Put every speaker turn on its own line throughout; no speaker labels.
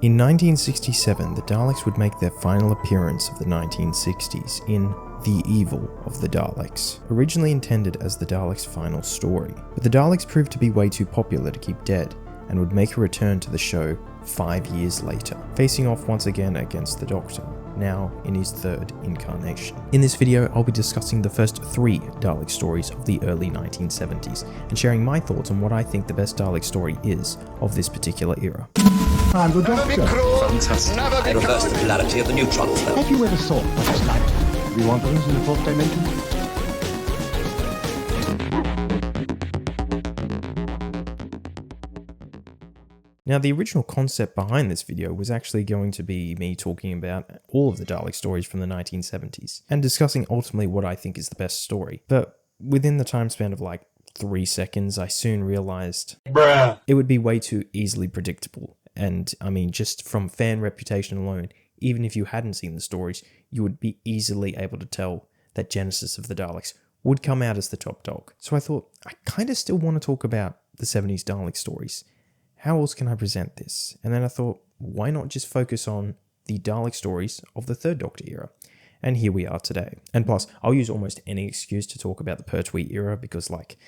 In 1967, the Daleks would make their final appearance of the 1960s in The Evil of the Daleks, originally intended as the Daleks' final story. But the Daleks proved to be way too popular to keep dead, and would make a return to the show 5 years later, facing off once again against the Doctor, now in his third incarnation. In this video, I'll be discussing the first 3 Dalek stories of the early 1970s, and sharing my thoughts on what I think the best Dalek story is of this particular era.
I'm the Doctor.
Fantastic. I reverse the polarity of the neutron flow.
Have you ever thought what it's like to be wanderers in the fourth dimension?
Now, the original concept behind this video was actually going to be me talking about all of the Dalek stories from the 1970s, and discussing ultimately what I think is the best story. But within the time span of like 3 seconds, I soon realized it would be way too easily predictable. And I mean, just from fan reputation alone, even if you hadn't seen the stories, you would be easily able to tell that Genesis of the Daleks would come out as the top dog. So I thought, I kind of still want to talk about the 70s Dalek stories. How else can I present this? And then I thought, why not just focus on the Dalek stories of the Third Doctor era? And here we are today. And plus, I'll use almost any excuse to talk about the Pertwee era because, like,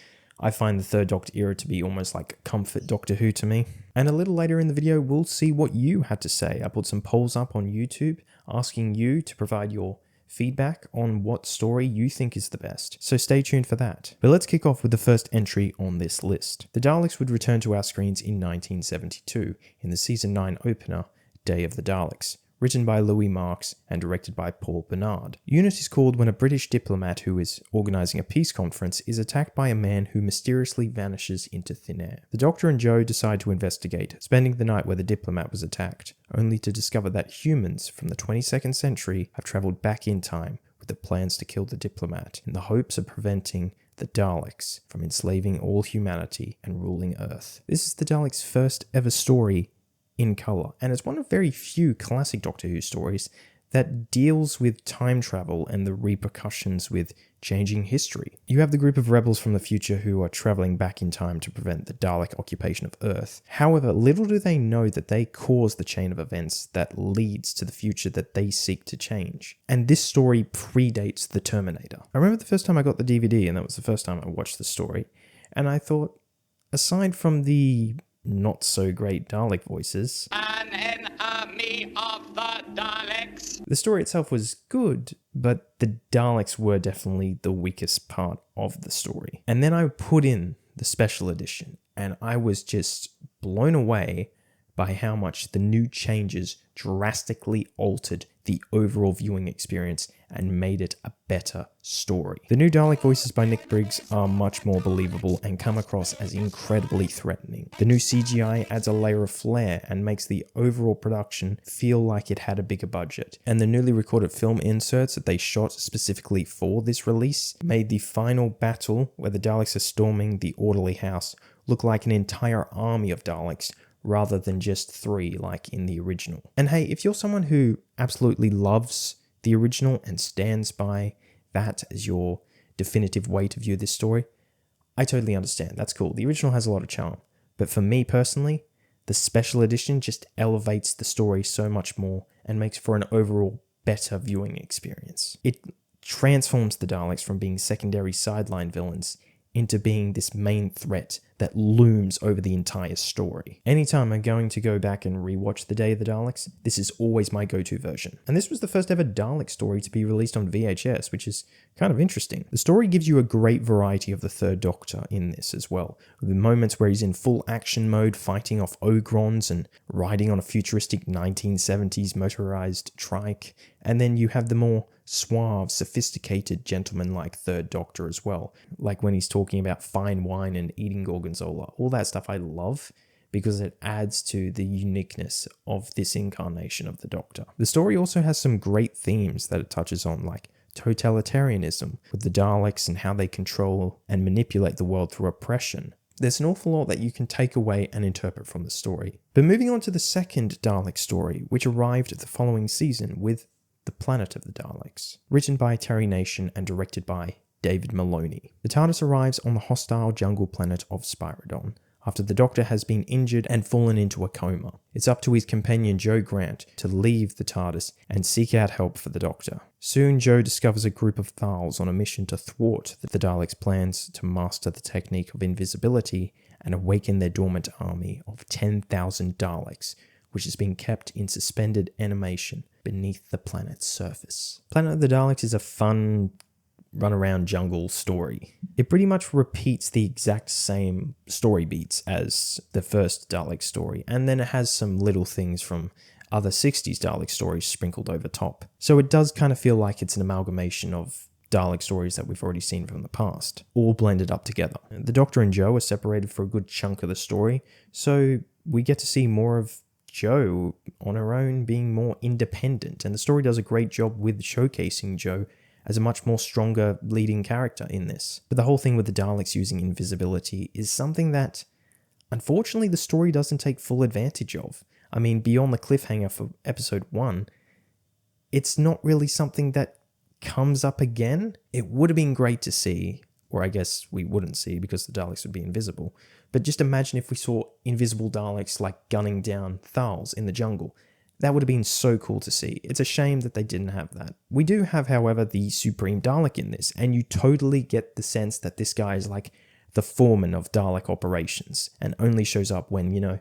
I find the Third Doctor era to be almost like comfort Doctor Who to me. And a little later in the video, we'll see what you had to say. I put some polls up on YouTube asking you to provide your feedback on what story you think is the best. So stay tuned for that. But let's kick off with the first entry on this list. The Daleks would return to our screens in 1972 in the season 9 opener, Day of the Daleks, written by Louis Marks and directed by Paul Bernard. Unit is called when a British diplomat who is organising a peace conference is attacked by a man who mysteriously vanishes into thin air. The Doctor and Joe decide to investigate, spending the night where the diplomat was attacked, only to discover that humans from the 22nd century have travelled back in time with the plans to kill the diplomat in the hopes of preventing the Daleks from enslaving all humanity and ruling Earth. This is the Daleks' first ever story in colour, and it's one of very few classic Doctor Who stories that deals with time travel and the repercussions with changing history. You have the group of rebels from the future who are travelling back in time to prevent the Dalek occupation of Earth. However, little do they know that they cause the chain of events that leads to the future that they seek to change. And this story predates the Terminator. I remember the first time I got the DVD, and that was the first time I watched the story, and I thought, aside from the not so great Dalek voices,
An army of the Daleks.
The story itself was good, but the Daleks were definitely the weakest part of the story. And then I put in the special edition, and I was just blown away by how much the new changes drastically altered the overall viewing experience and made it a better story. The new Dalek voices by Nick Briggs are much more believable and come across as incredibly threatening. The new CGI adds a layer of flair and makes the overall production feel like it had a bigger budget. And the newly recorded film inserts that they shot specifically for this release made the final battle, where the Daleks are storming the orderly house, look like an entire army of Daleks rather than just 3 like in the original. And hey, if you're someone who absolutely loves the original and stands by that as your definitive way to view this story, I totally understand. That's cool. The original has a lot of charm. But for me personally, the special edition just elevates the story so much more and makes for an overall better viewing experience. It transforms the Daleks from being secondary sideline villains into being this main threat that looms over the entire story. Anytime I'm going to go back and rewatch The Day of the Daleks, this is always my go-to version. And this was the first ever Dalek story to be released on VHS, which is kind of interesting. The story gives you a great variety of the Third Doctor in this as well, with the moments where he's in full action mode fighting off Ogrons and riding on a futuristic 1970s motorized trike, and then you have the more suave, sophisticated, gentleman-like Third Doctor as well, like when he's talking about fine wine and eating gorgonzola. All that stuff I love because it adds to the uniqueness of this incarnation of the Doctor. The story also has some great themes that it touches on, like totalitarianism with the Daleks and how they control and manipulate the world through oppression. There's an awful lot that you can take away and interpret from the story. But moving on to the second Dalek story, which arrived the following season with The Planet of the Daleks, written by Terry Nation and directed by David Maloney. The TARDIS arrives on the hostile jungle planet of Spyridon after the Doctor has been injured and fallen into a coma. It's up to his companion Joe Grant to leave the TARDIS and seek out help for the Doctor. Soon Joe discovers a group of Thals on a mission to thwart the Daleks' plans to master the technique of invisibility and awaken their dormant army of 10,000 Daleks, which has been kept in suspended animation beneath the planet's surface. Planet of the Daleks is a fun run-around jungle story. It pretty much repeats the exact same story beats as the first Dalek story, and then it has some little things from other 60s Dalek stories sprinkled over top. So it does kind of feel like it's an amalgamation of Dalek stories that we've already seen from the past, all blended up together. The Doctor and Joe are separated for a good chunk of the story, so we get to see more of Joe on her own, being more independent, and the story does a great job with showcasing Joe as a much more stronger leading character in this. But the whole thing with the Daleks using invisibility is something that, unfortunately, the story doesn't take full advantage of. I mean, beyond the cliffhanger for episode 1, it's not really something that comes up again. It would have been great to see, or I guess we wouldn't see because the Daleks would be invisible, but just imagine if we saw invisible Daleks like gunning down Thals in the jungle. That would have been so cool to see. It's a shame that they didn't have that. We do have, however, the Supreme Dalek in this, and you totally get the sense that this guy is like the foreman of Dalek operations, and only shows up when,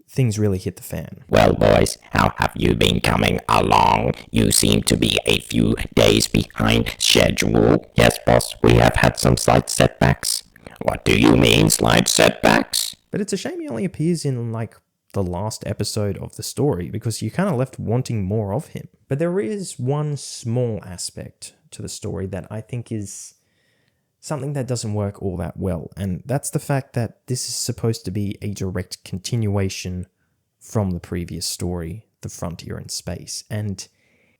things really hit the fan.
Well, boys, how have you been coming along? You seem to be a few days behind schedule. Yes, boss, we have had some slight setbacks. What do you mean, slight setbacks?
But it's a shame he only appears in, the last episode of the story, because you're kind of left wanting more of him. But there is one small aspect to the story that I think is something that doesn't work all that well, and that's the fact that this is supposed to be a direct continuation from the previous story, The Frontier in Space, and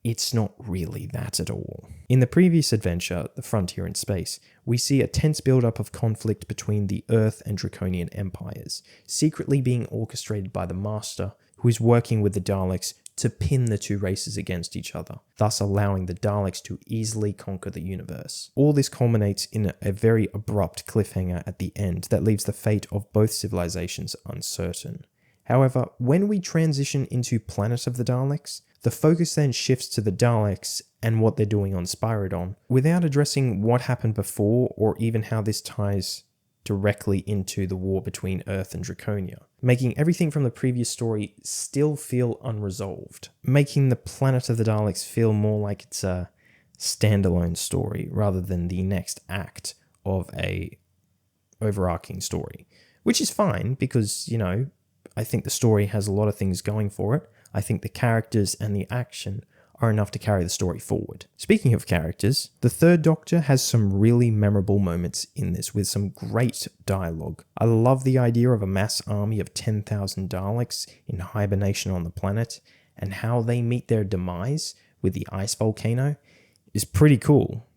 it's not really that at all. In the previous adventure, The Frontier in Space, we see a tense build-up of conflict between the Earth and Draconian empires, secretly being orchestrated by the Master, who is working with the Daleks to pin the two races against each other, thus allowing the Daleks to easily conquer the universe. All this culminates in a very abrupt cliffhanger at the end that leaves the fate of both civilizations uncertain. However, when we transition into Planet of the Daleks, the focus then shifts to the Daleks and what they're doing on Spyridon, without addressing what happened before or even how this ties directly into the war between Earth and Draconia, making everything from the previous story still feel unresolved, making the Planet of the Daleks feel more like it's a standalone story rather than the next act of a overarching story, which is fine because, I think the story has a lot of things going for it. I think the characters and the action are enough to carry the story forward. Speaking of characters, the Third Doctor has some really memorable moments in this with some great dialogue. I love the idea of a mass army of 10,000 Daleks in hibernation on the planet, and how they meet their demise with the ice volcano is pretty cool,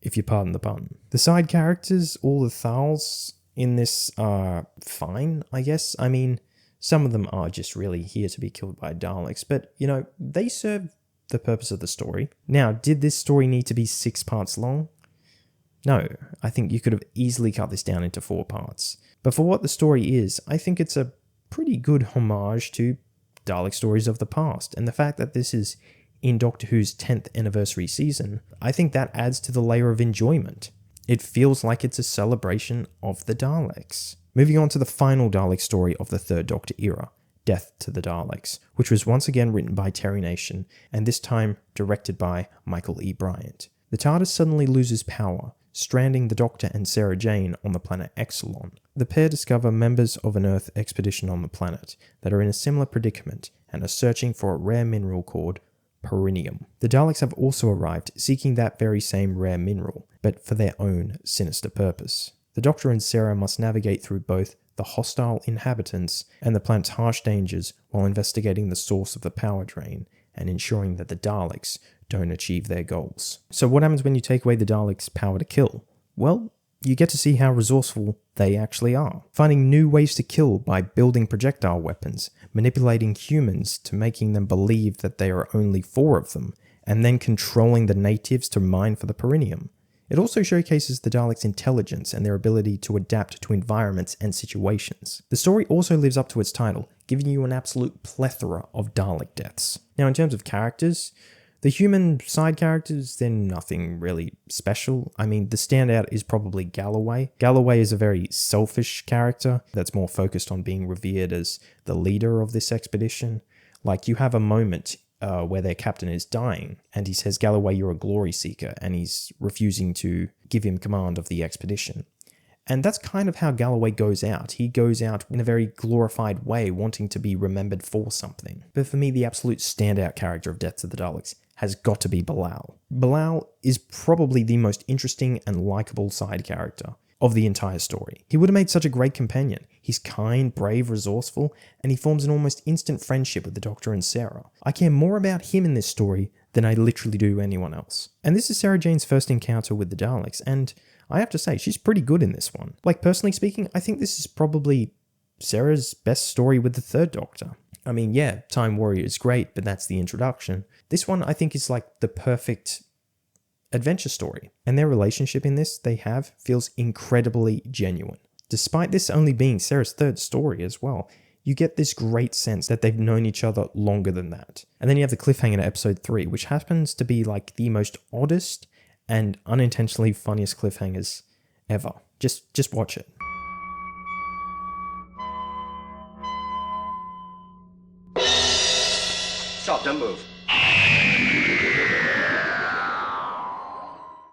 if you pardon the pun. The side characters, all the Thals in this are fine, I guess. I mean, some of them are just really here to be killed by Daleks, but, they serve the purpose of the story. Now, did this story need to be 6 parts long? No, I think you could have easily cut this down into 4 parts. But for what the story is, I think it's a pretty good homage to Dalek stories of the past, and the fact that this is in Doctor Who's 10th anniversary season, I think that adds to the layer of enjoyment. It feels like it's a celebration of the Daleks. Moving on to the final Dalek story of the Third Doctor era, Death to the Daleks, which was once again written by Terry Nation, and this time directed by Michael E. Bryant. The TARDIS suddenly loses power, stranding the Doctor and Sarah Jane on the planet Exelon. The pair discover members of an Earth expedition on the planet that are in a similar predicament and are searching for a rare mineral called Perinium. The Daleks have also arrived, seeking that very same rare mineral, but for their own sinister purpose. The Doctor and Sarah must navigate through both the hostile inhabitants and the planet's harsh dangers while investigating the source of the power drain and ensuring that the Daleks don't achieve their goals. So what happens when you take away the Daleks' power to kill? Well, you get to see how resourceful they actually are, finding new ways to kill by building projectile weapons, manipulating humans to making them believe that there are only 4 of them, and then controlling the natives to mine for the Perinium. It also showcases the Daleks' intelligence and their ability to adapt to environments and situations. The story also lives up to its title, giving you an absolute plethora of Dalek deaths. Now, in terms of characters, the human side characters, they're nothing really special. I mean, the standout is probably Galloway. Galloway is a very selfish character that's more focused on being revered as the leader of this expedition. Like, you have a moment where their captain is dying, and he says, "Galloway, you're a glory seeker," and he's refusing to give him command of the expedition. And that's kind of how Galloway goes out. He goes out in a very glorified way, wanting to be remembered for something. But for me, the absolute standout character of Death to the Daleks has got to be Bilal. Bilal is probably the most interesting and likable side character of the entire story. He would have made such a great companion. He's kind, brave, resourceful, and he forms an almost instant friendship with the Doctor and Sarah. I care more about him in this story than I literally do anyone else. And this is Sarah Jane's first encounter with the Daleks, and I have to say, she's pretty good in this one. Like, personally speaking, I think this is probably Sarah's best story with the Third Doctor. I mean, yeah, Time Warrior is great, but that's the introduction. This one, I think, is like the perfect adventure story. And their relationship in this feels incredibly genuine. Despite this only being Sarah's third story as well, you get this great sense that they've known each other longer than that. And then you have the cliffhanger in episode 3, which happens to be like the most oddest and unintentionally funniest cliffhangers ever. Just watch it.
Stop, don't move.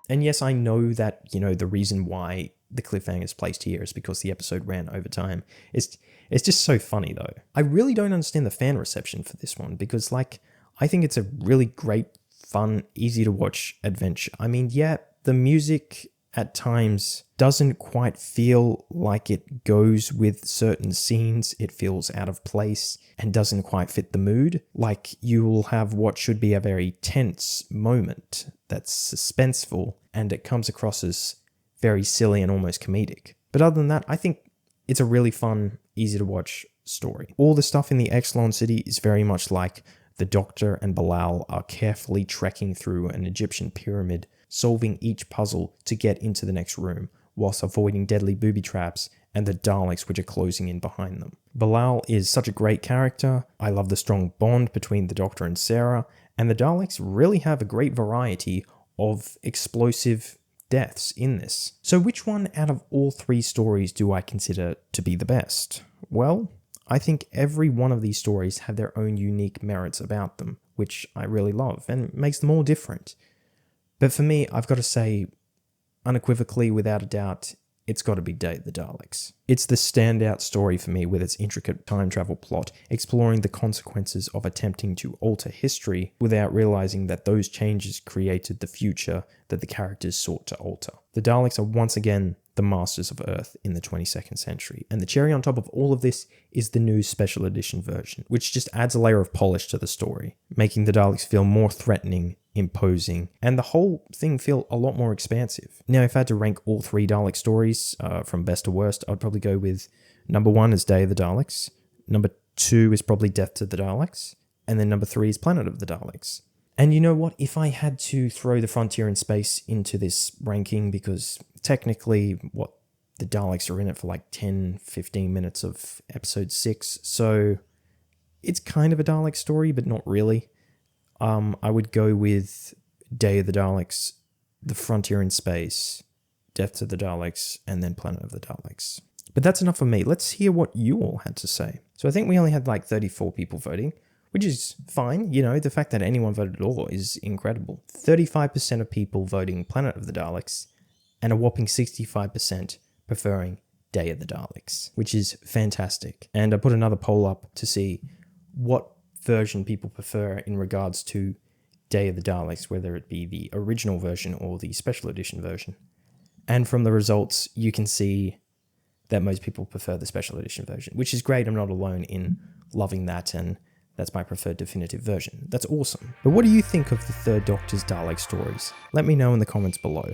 And yes, I know that, the reason why the cliffhanger is placed here is because the episode ran over time. It's just so funny, though. I really don't understand the fan reception for this one because, I think it's a really great, fun, easy to watch adventure. I mean, yeah, the music at times doesn't quite feel like it goes with certain scenes. It feels out of place and doesn't quite fit the mood. Like, you will have what should be a very tense moment that's suspenseful, and it comes across as very silly and almost comedic. But other than that, I think it's a really fun, easy to watch story. All the stuff in the Exelon City is very much like the Doctor and Bilal are carefully trekking through an Egyptian pyramid, solving each puzzle to get into the next room, whilst avoiding deadly booby traps and the Daleks which are closing in behind them. Bilal is such a great character. I love the strong bond between the Doctor and Sarah, and the Daleks really have a great variety of explosive deaths in this. So which one out of all three stories do I consider to be the best? Well, I think every one of these stories have their own unique merits about them, which I really love, and makes them all different. But for me, I've got to say, unequivocally, without a doubt, it's got to be Day of the Daleks. It's the standout story for me with its intricate time travel plot, exploring the consequences of attempting to alter history without realizing that those changes created the future that the characters sought to alter. The Daleks are once again the masters of Earth in the 22nd century, and the cherry on top of all of this is the new special edition version, which just adds a layer of polish to the story, making the Daleks feel more threatening, imposing, and the whole thing feel a lot more expansive. Now, if I had to rank all three Dalek stories from best to worst, I'd probably go with number 1 is Day of the Daleks, number 2 is probably Death to the Daleks, and then number 3 is Planet of the Daleks. And you know what? If I had to throw the Frontier in Space into this ranking, because technically, the Daleks are in it for like 10-15 minutes of episode 6, so it's kind of a Dalek story, but not really. I would go with Day of the Daleks, The Frontier in Space, Death to the Daleks, and then Planet of the Daleks. But that's enough for me. Let's hear what you all had to say. So I think we only had like 34 people voting, which is fine. The fact that anyone voted at all is incredible. 35% of people voting Planet of the Daleks, and a whopping 65% preferring Day of the Daleks, which is fantastic. And I put another poll up to see what version people prefer in regards to Day of the Daleks, whether it be the original version or the special edition version. And from the results, you can see that most people prefer the special edition version, which is great. I'm not alone in loving that, and that's my preferred definitive version. That's awesome. But what do you think of the Third Doctor's Dalek stories? Let me know in the comments below.